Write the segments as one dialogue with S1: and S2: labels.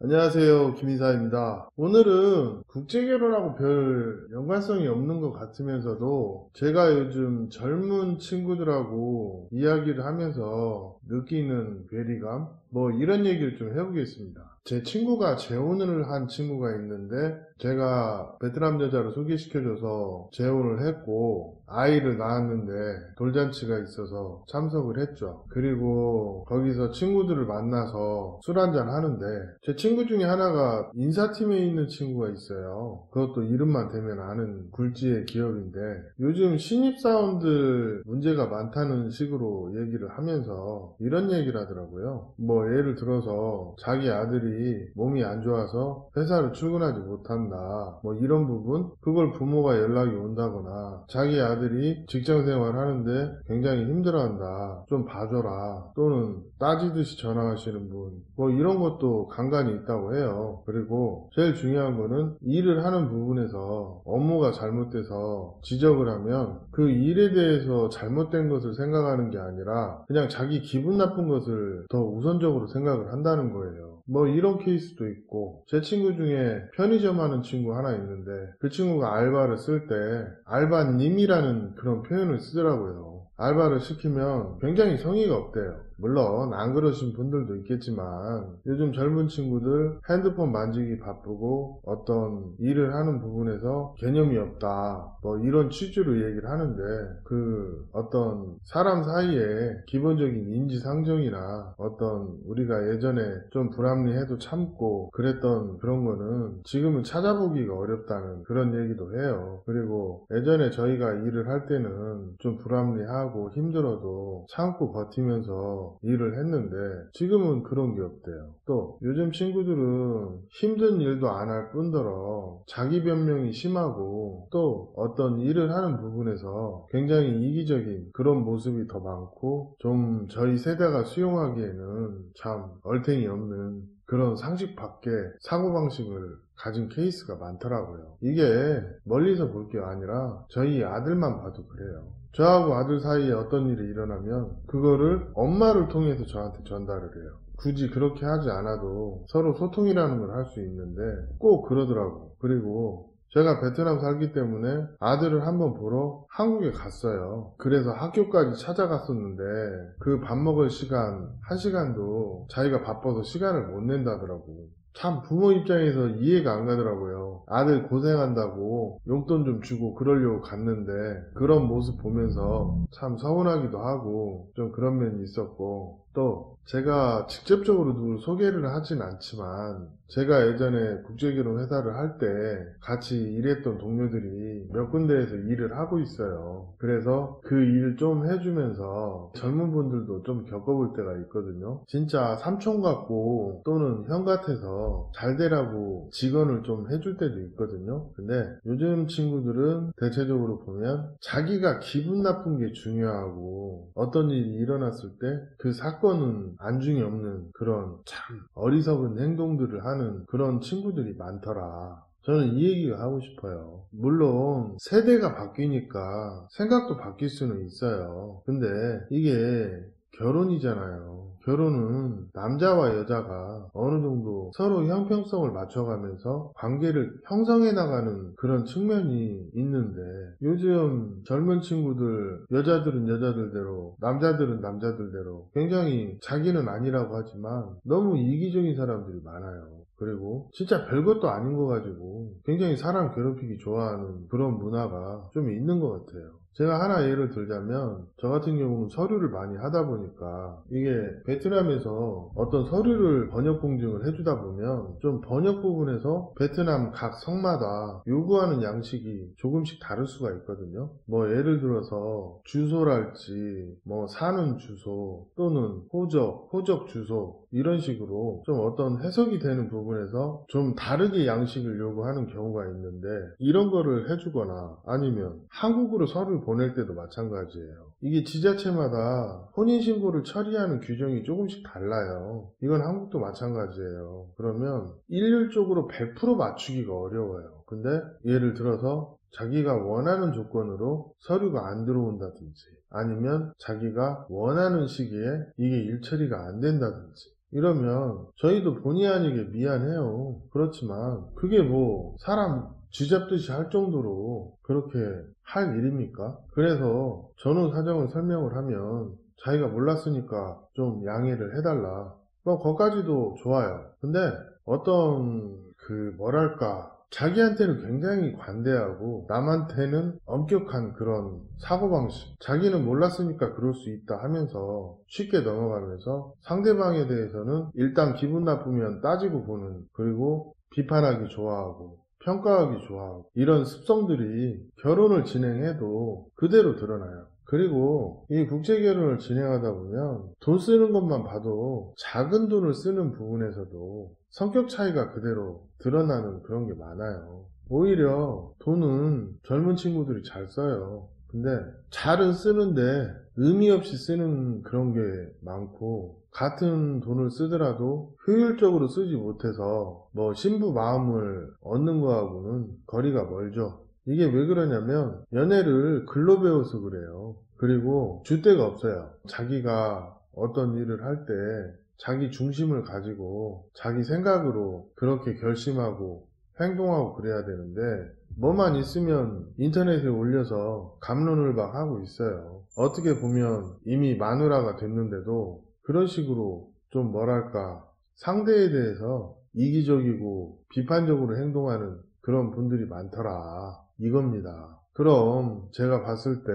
S1: 안녕하세요. 김인사입니다. 오늘은 국제결혼하고 별 연관성이 없는 것 같으면서도 제가 요즘 젊은 친구들하고 이야기를 하면서 느끼는 괴리감? 이런 얘기를 좀 해보겠습니다. 제 친구가 재혼을 한 친구가 있는데 제가 베트남 여자를 소개시켜줘서 재혼을 했고 아이를 낳았는데 돌잔치가 있어서 참석을 했죠. 그리고 거기서 친구들을 만나서 술 한잔 하는데 제 친구 중에 하나가 인사팀에 있는 친구가 있어요. 그것도 이름만 대면 아는 굴지의 기업인데 요즘 신입사원들 문제가 많다는 식으로 얘기를 하면서 이런 얘기를 하더라고요. 예를 들어서 자기 아들이 몸이 안 좋아서 회사를 출근하지 못한다, 이런 부분, 그걸 부모가 연락이 온다거나 자기 아들이 직장생활 하는데 굉장히 힘들어한다, 좀 봐줘라, 또는 따지듯이 전화하시는 분, 이런 것도 간간히 있다고 해요. 그리고 제일 중요한 거는 일을 하는 부분에서 업무가 잘못돼서 지적을 하면 그 일에 대해서 잘못된 것을 생각하는 게 아니라 그냥 자기 기분 나쁜 것을 더 우선적으로 생각을 한다는 거예요. 이런 케이스도 있고, 제 친구 중에 편의점 하는 친구 하나 있는데 그 친구가 알바를 쓸 때 알바님이라는 그런 표현을 쓰더라고요. 알바를 시키면 굉장히 성의가 없대요. 물론 안 그러신 분들도 있겠지만 요즘 젊은 친구들 핸드폰 만지기 바쁘고 어떤 일을 하는 부분에서 개념이 없다, 이런 취지로 얘기를 하는데 그 어떤 사람 사이에 기본적인 인지상정이나 어떤 우리가 예전에 좀 불합리해도 참고 그랬던 그런 거는 지금은 찾아보기가 어렵다는 그런 얘기도 해요. 그리고 예전에 저희가 일을 할 때는 좀 불합리하고 힘들어도 참고 버티면서 일을 했는데 지금은 그런 게 없대요. 또 요즘 친구들은 힘든 일도 안 할 뿐더러 자기 변명이 심하고 또 어떤 일을 하는 부분에서 굉장히 이기적인 그런 모습이 더 많고, 좀 저희 세대가 수용하기에는 참 얼탱이 없는 그런 상식 밖의 사고방식을 가진 케이스가 많더라고요. 이게 멀리서 볼 게 아니라 저희 아들만 봐도 그래요. 저하고 아들 사이에 어떤 일이 일어나면 그거를 엄마를 통해서 저한테 전달을 해요. 굳이 그렇게 하지 않아도 서로 소통이라는 걸 할 수 있는데 꼭 그러더라고. 그리고 제가 베트남 살기 때문에 아들을 한번 보러 한국에 갔어요. 그래서 학교까지 찾아갔었는데 그 밥 먹을 시간 1시간도 자기가 바빠서 시간을 못 낸다더라고. 참 부모 입장에서 이해가 안 가더라고요. 아들 고생한다고 용돈 좀 주고 그러려고 갔는데 그런 모습 보면서 참 서운하기도 하고 좀 그런 면이 있었고, 또 제가 직접적으로 누굴 소개를 하진 않지만 제가 예전에 국제결혼 회사를 할 때 같이 일했던 동료들이 몇 군데에서 일을 하고 있어요. 그래서 그 일 좀 해주면서 젊은 분들도 좀 겪어볼 때가 있거든요. 진짜 삼촌 같고 또는 형 같아서 잘 되라고 직언을 좀 해줄 때도 있거든요. 근데 요즘 친구들은 대체적으로 보면 자기가 기분 나쁜 게 중요하고 어떤 일이 일어났을 때 그 사건은 안중이 없는 그런 참 어리석은 행동들을 하는 그런 친구들이 많더라. 저는 이 얘기가 하고 싶어요. 물론 세대가 바뀌니까 생각도 바뀔 수는 있어요. 근데 이게 결혼이잖아요. 결혼은 남자와 여자가 어느 정도 서로 형평성을 맞춰가면서 관계를 형성해 나가는 그런 측면이 있는데 요즘 젊은 친구들, 여자들은 여자들대로 남자들은 남자들대로 굉장히 자기는 아니라고 하지만 너무 이기적인 사람들이 많아요. 그리고 진짜 별것도 아닌 거 가지고 굉장히 사람 괴롭히기 좋아하는 그런 문화가 좀 있는 것 같아요. 제가 하나 예를 들자면 저 같은 경우는 서류를 많이 하다 보니까 이게 베트남에서 어떤 서류를 번역 공증을 해주다 보면 좀 번역 부분에서 베트남 각 성마다 요구하는 양식이 조금씩 다를 수가 있거든요. 예를 들어서 주소랄지 사는 주소 또는 호적 주소 이런 식으로 좀 어떤 해석이 되는 부분에서 좀 다르게 양식을 요구하는 경우가 있는데 이런 거를 해주거나 아니면 한국으로 서류를 보낼 때도 마찬가지예요. 이게 지자체마다 혼인신고를 처리하는 규정이 조금씩 달라요. 이건 한국도 마찬가지예요. 그러면 일률적으로 100% 맞추기가 어려워요. 근데 예를 들어서 자기가 원하는 조건으로 서류가 안 들어온다든지 아니면 자기가 원하는 시기에 이게 일처리가 안 된다든지 이러면 저희도 본의 아니게 미안해요. 그렇지만 그게 뭐 사람 쥐잡듯이 할 정도로 그렇게 할 일입니까? 그래서 전후 사정을 설명을 하면 자기가 몰랐으니까 좀 양해를 해달라. 뭐 거기까지도 좋아요. 근데 어떤 뭐랄까 자기한테는 굉장히 관대하고 남한테는 엄격한 그런 사고방식, 자기는 몰랐으니까 그럴 수 있다 하면서 쉽게 넘어가면서 상대방에 대해서는 일단 기분 나쁘면 따지고 보는, 그리고 비판하기 좋아하고 평가하기 좋아하고, 이런 습성들이 결혼을 진행해도 그대로 드러나요. 그리고 이 국제결혼을 진행하다 보면 돈 쓰는 것만 봐도 작은 돈을 쓰는 부분에서도 성격 차이가 그대로 드러나는 그런 게 많아요. 오히려 돈은 젊은 친구들이 잘 써요. 근데 잘은 쓰는데 의미 없이 쓰는 그런 게 많고, 같은 돈을 쓰더라도 효율적으로 쓰지 못해서 뭐 신부 마음을 얻는 거하고는 거리가 멀죠. 이게 왜 그러냐면 연애를 글로 배워서 그래요. 그리고 줏대가 없어요. 자기가 어떤 일을 할 때 자기 중심을 가지고 자기 생각으로 그렇게 결심하고 행동하고 그래야 되는데, 뭐만 있으면 인터넷에 올려서 갑론을박 하고 있어요. 어떻게 보면 이미 마누라가 됐는데도 그런 식으로 좀 뭐랄까 상대에 대해서 이기적이고 비판적으로 행동하는 그런 분들이 많더라, 이겁니다. 그럼 제가 봤을 때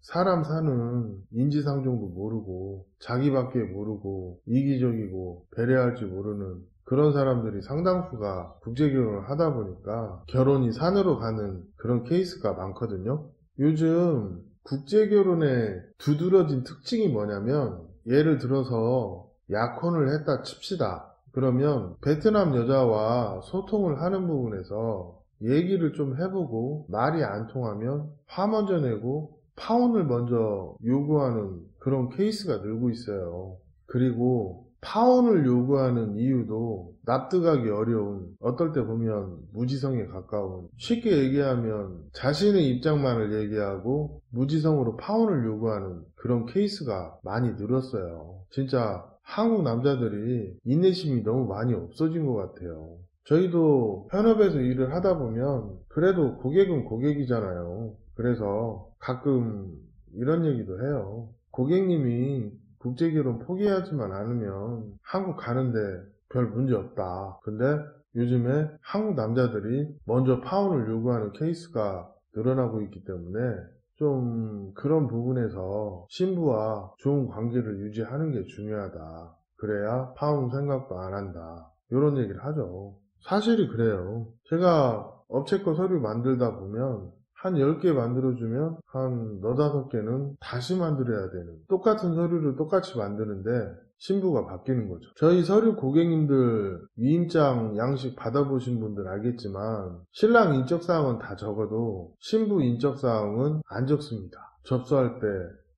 S1: 사람 사는 인지상정도 모르고 자기밖에 모르고 이기적이고 배려할 줄 모르는 그런 사람들이 상당수가 국제결혼을 하다 보니까 결혼이 산으로 가는 그런 케이스가 많거든요. 요즘 국제결혼의 두드러진 특징이 뭐냐면, 예를 들어서 약혼을 했다 칩시다. 그러면 베트남 여자와 소통을 하는 부분에서 얘기를 좀 해보고 말이 안 통하면 화 먼저 내고 파혼을 먼저 요구하는 그런 케이스가 늘고 있어요. 그리고 파혼을 요구하는 이유도 납득하기 어려운, 어떨 때 보면 무지성에 가까운, 쉽게 얘기하면 자신의 입장만을 얘기하고 무지성으로 파혼을 요구하는 그런 케이스가 많이 늘었어요. 진짜 한국 남자들이 인내심이 너무 많이 없어진 것 같아요. 저희도 현업에서 일을 하다 보면 그래도 고객은 고객이잖아요. 그래서 가끔 이런 얘기도 해요. 고객님이 국제결혼 포기하지만 않으면 한국 가는데 별 문제 없다. 근데 요즘에 한국 남자들이 먼저 파혼을 요구하는 케이스가 늘어나고 있기 때문에 좀 그런 부분에서 신부와 좋은 관계를 유지하는 게 중요하다. 그래야 파혼 생각도 안 한다. 이런 얘기를 하죠. 사실이 그래요. 제가 업체 거 서류 만들다 보면 한 10개 만들어주면 한 4~5개는 다시 만들어야 되는, 똑같은 서류를 똑같이 만드는데 신부가 바뀌는 거죠. 저희 서류 고객님들 위임장 양식 받아보신 분들 알겠지만 신랑 인적사항은 다 적어도 신부 인적사항은 안 적습니다. 접수할 때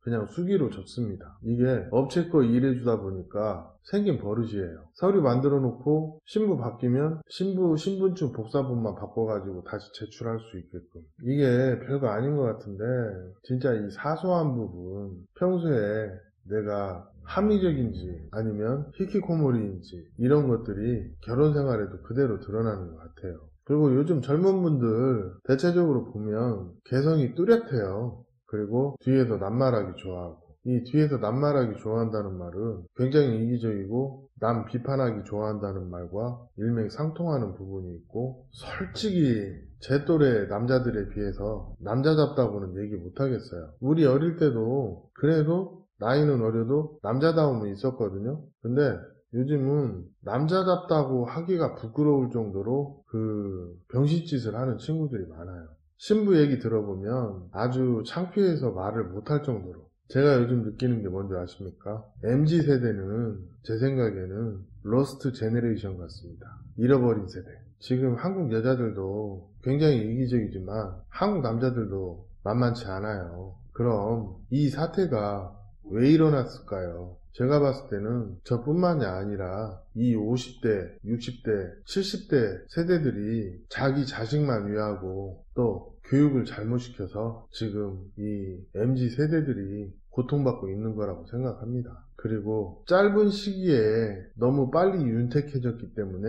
S1: 그냥 수기로 적습니다. 이게 업체 거 일해주다 보니까 생긴 버릇이에요. 서류 만들어 놓고 신부 바뀌면 신부 신분증 복사본만 바꿔가지고 다시 제출할 수 있게끔. 이게 별거 아닌 것 같은데 진짜 이 사소한 부분, 평소에 내가 합리적인지 아니면 히키코모리인지 이런 것들이 결혼 생활에도 그대로 드러나는 것 같아요. 그리고 요즘 젊은 분들 대체적으로 보면 개성이 뚜렷해요. 그리고 뒤에서 낱말하기 좋아하고, 이 뒤에서 낱말하기 좋아한다는 말은 굉장히 이기적이고 남 비판하기 좋아한다는 말과 일맥상통하는 부분이 있고, 솔직히 제 또래 남자들에 비해서 남자답다고는 얘기 못하겠어요. 우리 어릴 때도 그래도 나이는 어려도 남자다움은 있었거든요. 근데 요즘은 남자답다고 하기가 부끄러울 정도로 병신짓을 하는 친구들이 많아요. 신부 얘기 들어보면 아주 창피해서 말을 못할 정도로. 제가 요즘 느끼는 게 뭔지 아십니까? MZ세대는 제 생각에는 로스트 제네레이션 같습니다. 잃어버린 세대. 지금 한국 여자들도 굉장히 이기적이지만 한국 남자들도 만만치 않아요. 그럼 이 사태가 왜 일어났을까요? 제가 봤을 때는 저뿐만이 아니라 이 50대, 60대, 70대 세대들이 자기 자식만 위하고 또 교육을 잘못 시켜서 지금 이 MZ 세대들이 고통받고 있는 거라고 생각합니다. 그리고 짧은 시기에 너무 빨리 윤택해졌기 때문에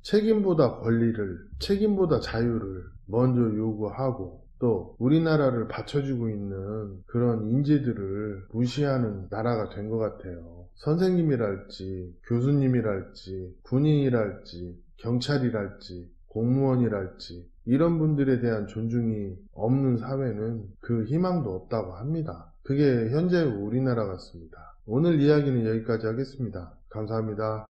S1: 책임보다 권리를, 책임보다 자유를 먼저 요구하고 또 우리나라를 받쳐주고 있는 그런 인재들을 무시하는 나라가 된 것 같아요. 선생님이랄지 교수님이랄지 군인이랄지 경찰이랄지 공무원이랄지 이런 분들에 대한 존중이 없는 사회는 그 희망도 없다고 합니다. 그게 현재 우리나라 같습니다. 오늘 이야기는 여기까지 하겠습니다. 감사합니다.